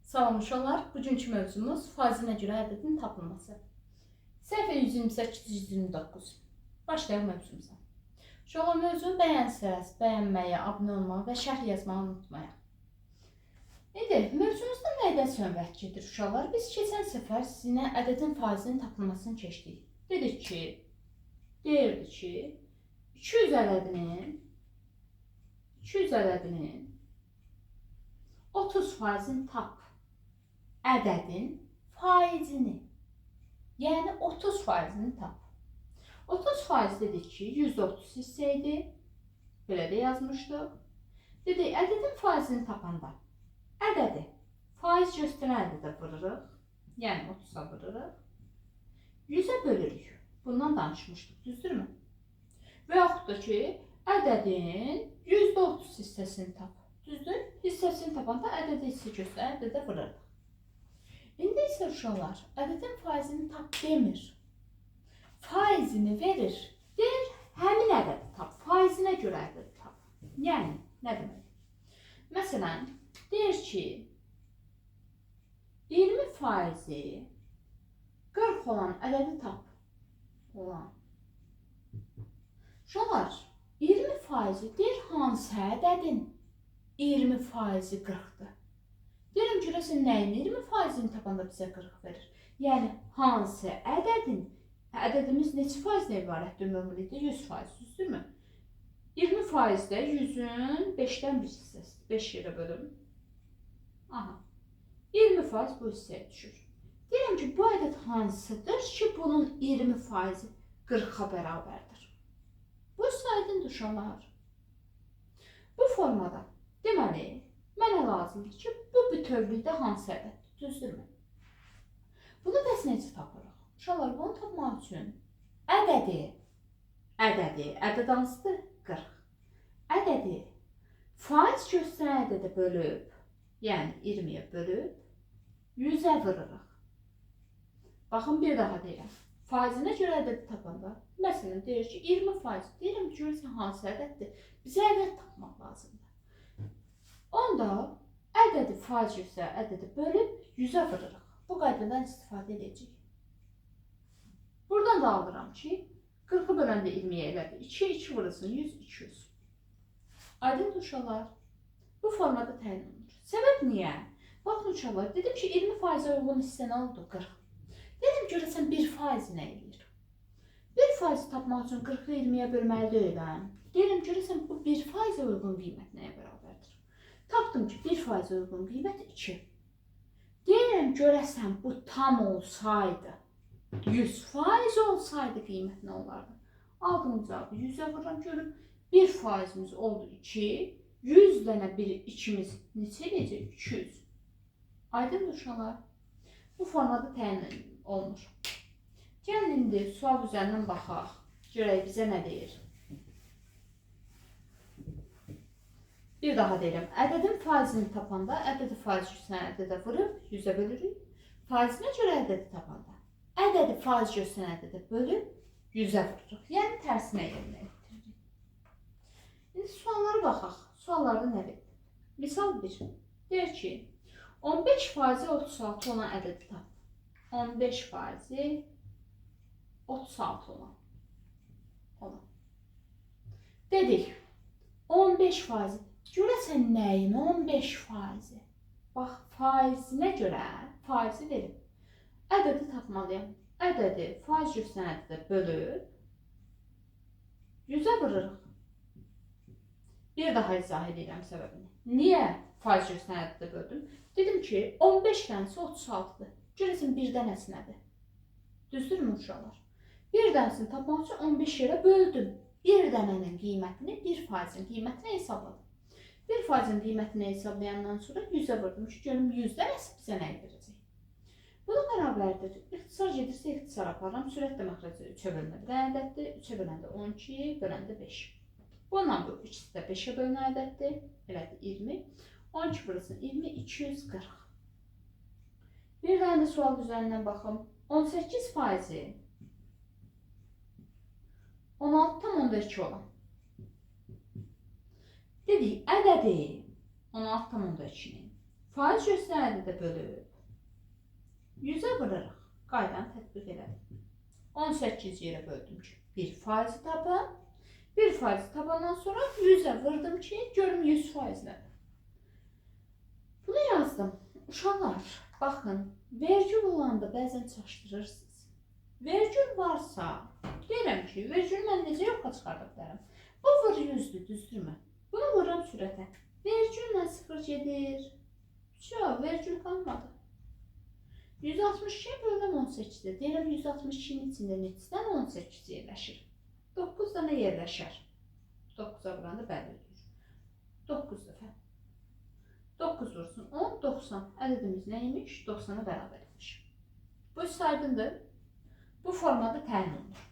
Salam uşaqlar, bugünkü mövzumuz faizinə görə ədədin tapılması. Səhifə 128-129. Başlayaq mövzumuza. Uşaqlar, mövzunu bəyənsəz, bəyənməyi, abunə olmağı və şərh yazmağı unutmayaq. İndi mövzumuzda nədən söhbət gedir uşaqlar? Biz keçən səfər sizinlə ədədin faizinin tapılmasını keçdik. Deyirdi ki, 200 ədədinin 30%'ni tap. Ədədin faizini. Yəni 30%'ni tap. 30% dedik ki, %30 hissəydi. Belə də yazmışdıq. Dedik, ədədin faizini tapanda ədədi faiz göstərən ədədə vururıq. Yəni 30'a vururıq. 100'ə bölürük. Bundan danışmışdıq, düzdürmü? Və yaxud da ki, ədədin %30 hissəsini tap. Düzdür? Hissəsini tapanda ədədi hissə göstərən ədədə vururıq. İndi isə uşaqlar, ədədin faizini tap demir. Faizini verir. Deyir, həmin ədədi tap. Faizinə görə ədədi tap. Yəni, nə demək? Məsələn, deyir ki, 20% 40 olan ədədi tap. Uşaqlar, 20% deyir hansı ədədin 20% 40'dır. Deyirəm, görəsən nəyin 20%'ni tapanda bizə 40 verir. Yəni, hansı ədədimiz neçə faizdən ibarətdir ümumilikdə? 100%, düzdürmü? 20% də 100'ün 5'dən bir hissəsi. 5 yerə bölüm. Aha. 20% bu hissəyə düşür. Deyirəm ki, bu ədəd hansıdır ki, bunun 20% 40'a bərabərdir. Bu aydındır uşaqlar. Bu formada deməli, mənə lazımdır ki, bu bütövlükdə hansı ədəddir, düzdürmü? Bunu bəs necə tapırıq? Uşaqlar, bunu tapmaq üçün ədəd hansıdır? 40. Ədədi faiz göstərən ədədə bölüb, yəni 20'yə bölüb, 100'ə vururuq. Baxın, bir daha deyirəm. Faizinə görə ədədi tapanda, məsələn, deyir ki, 20%. Deyirəm ki, görürsən hansı ədəddir? Bizə ədəd tapmaq lazımdır. Onda ədədi faiz göstərən ədədi bölüb 100'ə vururuq. Bu qaydadan istifadə edəcəyik. Buradan da alıram ki, 40'ı böləndə 20'yə elədir. 2'yə 2 vurulsun, 100, 200. Aydın uşaqlar, bu formada təyin olunur. Səbəb niyə? Baxın uşaqlar, dedim ki, 20%'ə uyğun hissə nə oldu? 40. Dedim, görəsən 1% nə eləyir? 1% tapmaq üçün 40'ı 20'yə bölməli deyiləm. Deyirəm, görəsən bu 1% uyğun qiymət nəyə bərabərdir? Tapdım ki, 1% uyğun qiymət 2. Deyirəm, görəsən bu tam olsaydı, 100% olsaydı qiymət nə olardı? Aldım cavabı 100'ə vururam, görüm 1%'miz oldu 2, 100 dənə bir 2'miz neçə eləyəcək? 200. Aydın uşaqlar, bu formada təyin olunur. Gəlin indi sual üzərindən baxaq. Görək bizə nə deyir? Bir daha deyirəm. Ədədin faizini tapanda ədədi faiz göstərən ədədə vurub 100'ə bölürük. Faizinə görə ədədi tapanda ədədi faiz göstərən ədədə bölüb 100'ə vururuq. Yəni tərsinə yerinə yetiririk. İndi suallara baxaq. Suallarda nə verir? Misal 1. Deyir ki, 15% 36 olan ədədi tap. 15% 36 olan. Dedik, 15%. Görəsən nəyin 15%? Bax, faizinə görə faizi verib. Ədədi tapmalıyam. Ədədi faiz göstərən ədədə bölüb 100'ə vururuq. Bir daha izah edirəm səbəbini. Niyə faiz göstərən ədədə böldüm? Dedim ki, 15 dənəsi 36'dır. Görəsən bir dənəsi nədir? Düzdürmü uşaqlar? Bir dənəsini tapmaq üçün 15 yerə böldüm. Bir dənənin qiymətini, 1%'in qiymətini hesabladım. 1%'in qiymətini hesablayandan sonra 100'ə vurdum ki, görüm 100 dənəsi bizə nəyi verəcək? Buna bərabərdir. İxtisar gedirsə ixtisar aparıram. Sürətlə məxrəcə 3'ə bölünə bilən ədəddir. 3'ə böləndə 12, böləndə 5. Bununla bu ikisi də 5'ə bölünən ədəddir. Elədir 20. 12 vurulsun 20, 240. Bir dənə də sual üzərindən baxım. 18% 16,2 olan. Dedik, ədədi 16,2'nin Faiz göstərəni də bölüb 100-ə vuraraq qaydanı tətbiq elədim. 18 yerə böldüm ki, 1 faizi tapım. 1 faizi tapandan sonra 100'ə vurdum ki, görüm 100 faizlədir. Bunu yazdım. Uşaqlar, baxın, vergül olanda bəzən çaşdırırsınız. Vergül varsa, deyirəm ki, vergülü mən necə yoxa çıxarda bilərəm? Bu vur 100'dür, düzdürmü? Bunu vururam sürətə. Vergülle 0 gedir. Çox, vergül qalmadı. 162'ye bölünəm 18'də. Deyirəm 162'nin içində neçədən 18 yerləşir? 9 dənə yerləşər. 9'a vuranda bəli ödür. 9 dəfə. 9 vursun 10, 90. Ədədimiz neymiş? 90'a bərabər etmiş. Bu saydındır. Bu formada təyin olunur.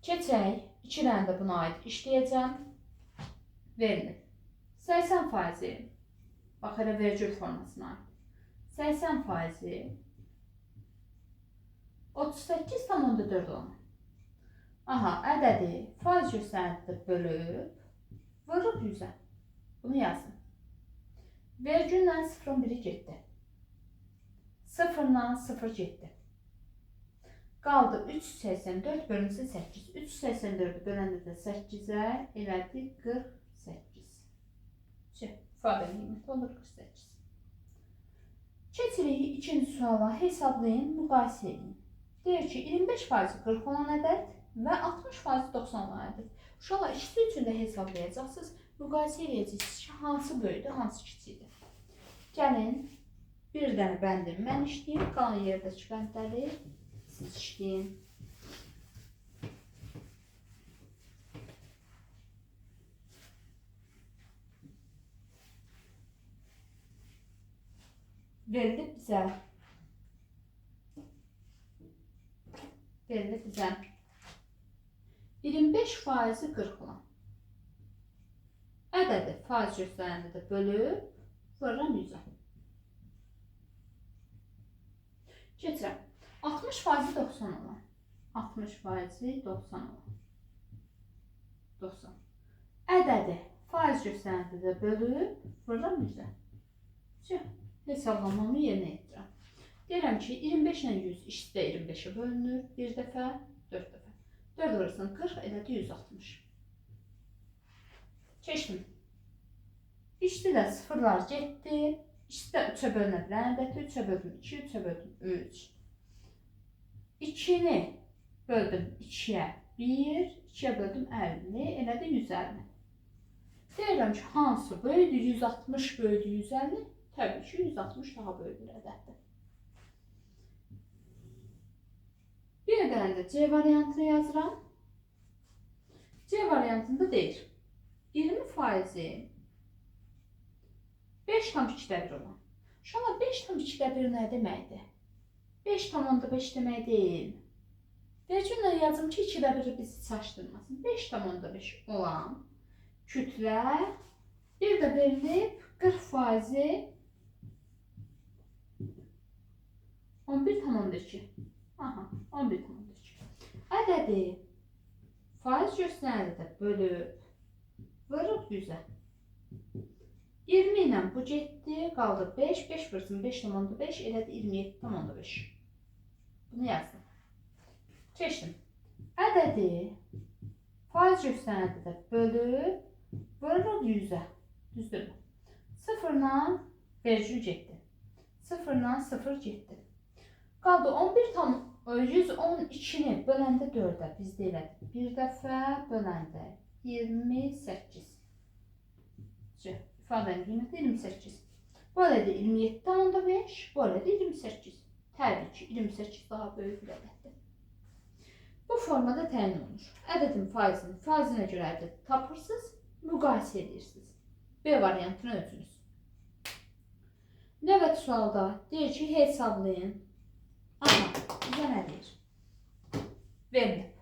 Keçək, 2 dənə də buna aid işləyəcəm. Verilir. 80 faizi. Bax, elə vergül formasına aid. 80 faizi 38,4 olan. Aha, ədədi faiz göstərəndə bölüb vurub 100'ə. Bunu yazın. Vergülle 0,1 getdi. 0'dan 0 getdi. Qaldı 384 bölünsün 8. 384'ü böləndə də 8'ə elədi 48. İfadə qiyməti olur 48. Keçirik ikinci suala, hesablayın, müqayisə edin. Deyir ki, 25% 40 olan ədəd və 60% 90 olan ədəd. Uşaqlar, ikisi üçün də hesablayacaqsınız. Müqayisə edəcəksiniz ki, hansı böyüdür, hansı kiçikdir. Gəlin, bir dənə bəndim mən işləyim, qalan yerdəki bəndləri siz işləyin. Verilib bizə. Verilib bizə. 25% 40 olan. Ədədi faiz göstərəndə də bölüb vururam 100'ə. Keçirəm. 60% 90 olan. 60% 90 olan. 90. Ədədi faiz göstərəndə də bölüb vururam 100'ə. Hesablamamı yerinə yetirəm. Deyirəm ki, 25 ilə 100 işdə 25'ə bölünür. Bir dəfə, 4 dəfə. 4 vurursan 40, elədi 160. Keçdim. İşdə də sıfırlar getdi. İşdə 3'ə bölünə bilən ədədi 3'ə böldüm 2, 3'ə böldüm 3. 2'ni böldüm 2'yə 1, 2'yə böldüm 50, elədi 150. Deyirəm ki, hansı böyüdür? 160 böyüdür 150. Təbii ki, 160 daha böyük bir ədəddir. Bir dənə də C variantını yazıram. C variantında deyir. 20% 5,2'də 1 olan. Uşaqlar 5,2'də 1 nə deməkdir? 5,5 demək deyil. Vergüllə yazım ki, 2'də 1'i bizi çaşdırmasın. 5,5 olan kütlə bir də verilib 40% 11,2. Aha, 11,2. Ədədi faiz göstərəndə də bölüb vurub 100'ə. 20 ilə bu getdi, qaldı 5, 5 vursun 5,5 elədi 27,5. Bunu yazdım. Keçdim. Ədədi faiz göstərəndə də bölüb vurub 100'ə. Düzdürmü? 0'dan vergül getdi. 0'dan 0 getdi. Qaldı 112'ni böləndə 4'ə bizdə elədik. Bir dəfə böləndə 28. İfadənin qiyməti 28. Bu ələdə 27,5, bu ələdə 28. Təbii ki, 28 daha böyük bir ədəddir. Bu formada təyin olunur. Ədədin faizinə görə ədəd tapırsınız, müqayisə edirsiniz. B variantını özünüz. Növbəti sualda deyir ki, hesablayın. Aha, bizə nə deyir? Verilib.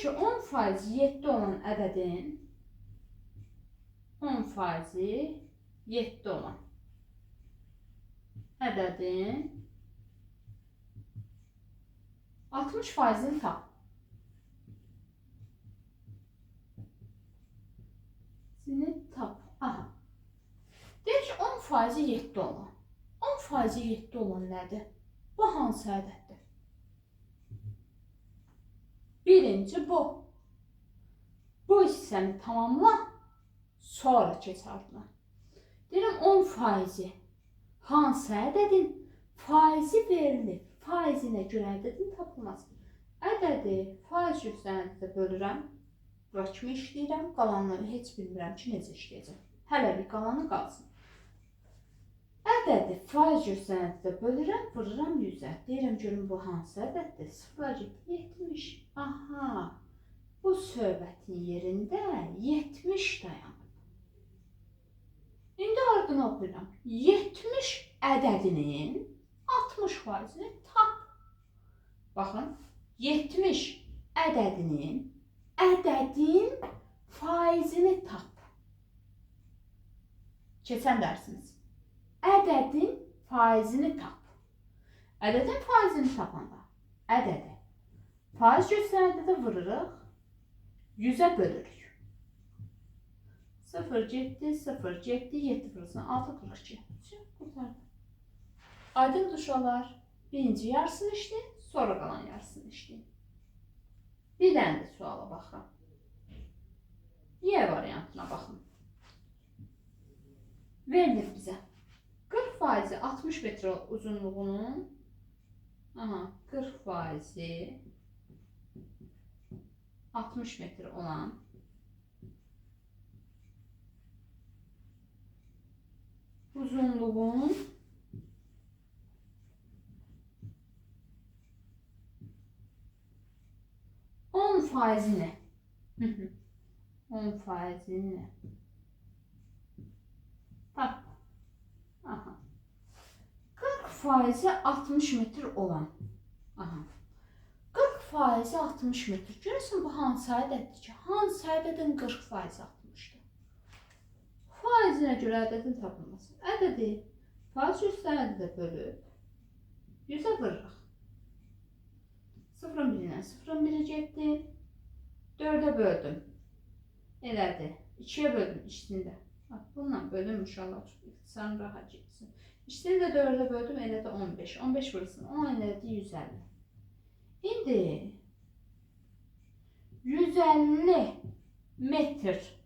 ki 10% 7 olan ədədin 10% 7 olan ədədin 60%'ni tap. Tap. Aha. Deyir ki 10% 7 olan. 10% 7 olan nədir? Bu hansı ədəddir? Birinci bu. Bu hissəni tamamla, sonra keç ardına. Deyirəm 10% hansı ədədin faizi verilir. Faizinə görə ədədin tapılmaz. Ədədi faiz göstərəndə bölürəm. Bura kimi işləyirəm. Qalanları heç bilmirəm ki, necə işləyəcəm. Hələ bir qalanı qalsın. Ədədi faiz göstərəndə bölürəm, vururam 100'ə. Deyirəm görüm bu hansı ədəddir? 0,70. Aha. Bu söhbətin yerində 70 dayanıb. İndi ardını oxuyuram. 70 ədədinin 60%'ni tap. Baxın, 70 ədədin faizini tap. Keçən dərsimiz. Ədədin faizini tap. Ədədin faizini tapanda ədədi faiz göstərəndə də vururuq, 100'ə bölürük. 0, 7, 0, 7, 7 vurursan 6, 42. Qurtardı. Aydın uşaqlar, birinci yarısını işləyin, sonra qalan yarısını işləyin. Bir dənə də suala baxıram. Y variantına baxın. Verilir bizə. 40% 60 metre uzunluğunun 40% 60 metre olan uzunluğun 10%'ni 10%'ni tap. Aha. 40% 60 metre olan. Aha. 40% 60 metre. Görürsən bu hansı ədəddir ki? Hansı ədədin 40% 60'dır? Faizinə görə ədədin tapılması. Ədədi faiz göstərəndə də bölüb 100'ə vururuq. 0'ın birindən 0'ın biri getdi. 4'ə böldüm. Elədi. 2'yə böldüm içində. Bununla bölüm inşallah sen rahat getsin. İçində 4'ə böldüm. Elədi 15. 15 vurursun. 10 elədi 150. İndi 150 metr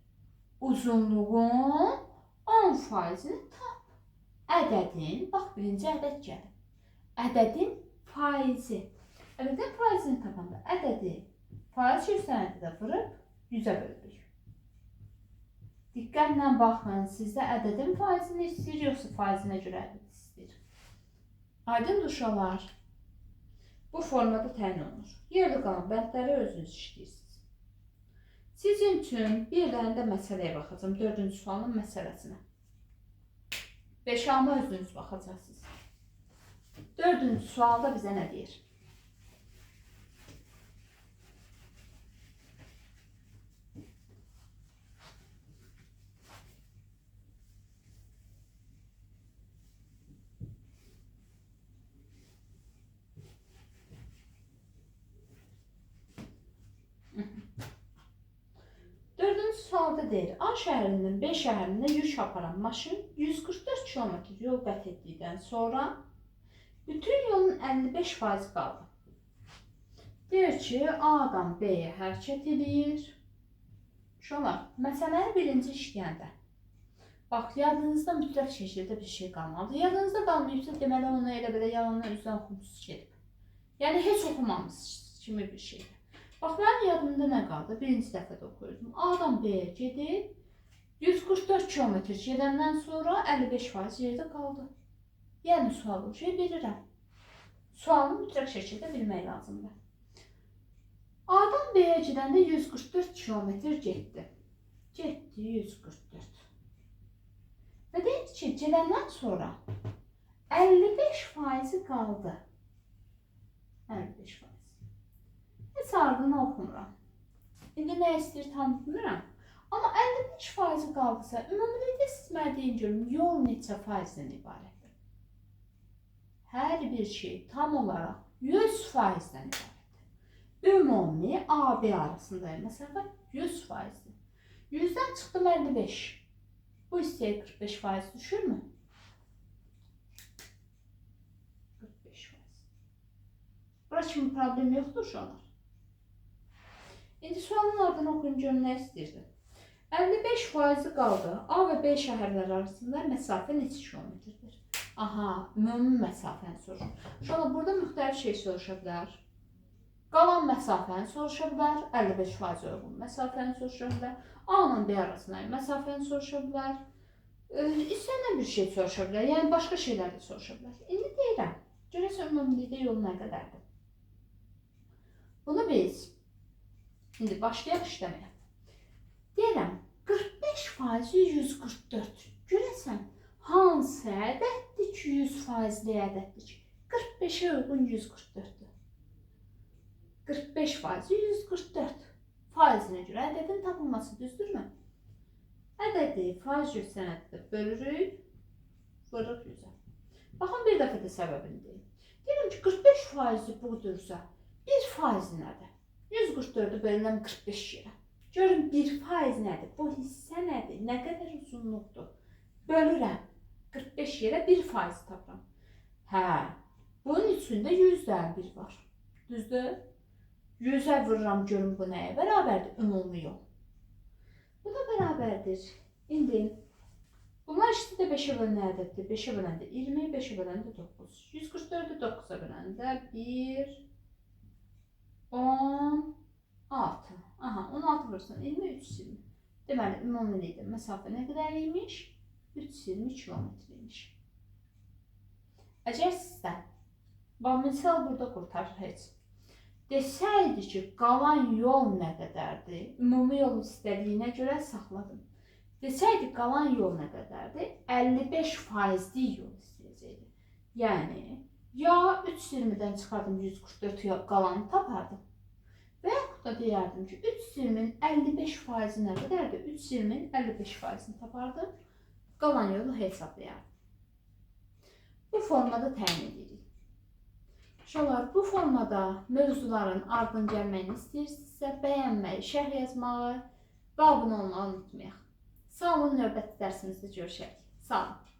uzunluğun 10%'ni tap. Ədədin, bax birinci ədəd gəlir. Ədədin faizi. Ədədin faizini tapanda ədədi faiz göstərəndə də vurub 100'ə bölürük. Diqqətlə baxın, sizdə ədədin faizini istəyir, yoxsa faizinə görə ədəd istəyir. Aydın uşaqlar, bu formada təyin olunur. Yerdə qalan bəndləri özünüz işləyirsiniz. Sizin üçün bir dənə də məsələyə baxacağım, 4-cü sualın məsələsinə. 5-amı özünüz baxacaqsınız. 4-cü sualda bizə nə deyir? Sualda deyir, A şəhərindən B şəhərinə yük aparan maşın 144 km yol qət etdikdən sonra bütün yolun 55% qaldı. Deyir ki, A'dan B'yə hərəkət edir. Uşaqlar, məsələni birinci işləyəndə. Bax, yadınızda mütləq şəkildə bir şey qalmalıdır. Yadınızda qalmayıbsa, deməli onu elə belə yalanla üzdən oxumusunuz gedib. Yəni, heç oxumamışsınız kimi bir şeydir. Bax, mənim yadımda nə qaldı? Birinci dəfədə oxuyordum. A'dan B'yə gedib, 144 km gedəndən sonra 55% yerdə qaldı. Yəni, sualı bilirəm. Sualını mütləq şəkildə bilmək lazımdır. A'dan B'yə gedəndə 144 km getdi. Getdi 144. Və deyir ki, gedəndən sonra 55% qaldı. 55%. Heç ardını oxumuram. İndi nə istəyir tam bilmirəm. Amma 55% qaldısa, ümumilikdə siz mənə deyin görüm, yol neçə faizdən ibarətdir? Hər bir şey tam olaraq 100%-dən ibarətdir. Ümumi AB arasında məsafə 100%-dir. 100-dən çıxdım 55. Bu hissəyə 45% düşürmü? 45%. Bura kimi problem yoxdur uşaqlar. İndi sualın ardını oxuyun görün nə istəyirdi? 55% qaldı. A və B şəhərləri arasında məsafə neçə kilometrdir? Aha, ümumi məsafəni soruşur. Uşaqlar burada müxtəlif şey soruşa bilər. Qalan məsafəni soruşa bilər. 55% uyğun məsafəni soruşa bilər. A ilə B arasında məsafəni soruşa bilər. İstənilən bir şey soruşa bilər. Yəni başqa şeylər də soruşa bilər. İndi deyirəm, görəsən ümumilikdə yol nə qədərdir? Bunu biz şimdi başlayaq işləməyə. Deyirəm, 45% 144. Görəsən, hansı ədəddir ki, 100%li ədəddir ki? 45-ə uyğun 144-dür. 45% 144. Faizinə görə ədədin tapılması düzdürmü? Ədədi faiz göstərənətdə bölürük, vırıq 100-ə. Baxın, bir dəfə də səbəbini deyim. Deyirəm ki, 45% budursa, 1% nədir? 144-ü bölünən 45 yerə. Görün 1% nədir? Bu hissə nədir? Nə qədər uzunluqdur? Bölürəm. 45 yerə 1% tapıram. Hə, bunun içində 100-dən 1 var. Düzdür? 100-ə vururam görün bu nəyə bərabərdir? Ümumi yol. Bu da bərabərdir. İndi bunlar ikisi də 5-ə bölünən ədəddir. 5-ə böləndə 20, 5-ə böləndə 9. 144-ü 9-a böləndə 1, 16. Aha, 16 vursan 20, 320. Deməli, ümumilikdə məsafə nə qədər imiş? 320 kilometreymiş. Əgər sizdən, bax, misal burada qurtarır heç. Desəydi ki, qalan yol nə qədərdir? Ümumi yol istədiyinə görə saxladım. Desəydi, qalan yol nə qədərdir? 55%li yol istəyəcəkdi. Yəni, ya 320-dən çıxardım 144 qalanı tapardım. Və yaxud da deyərdim ki, 320-nin 55%-i nə qədərdir? 320-nin 55%-ni tapardım. Qalan yolu hesablayardım. Bu formada təyin edirik. Uşaqlar, bu formada mövzuların ardını gəlməyini istəyirsinizsə, bəyənməyi, şərh yazmağı və abunə olmağı unutmayaq. Sağ olun, növbəti dərsimizdə görüşək. Sağ olun.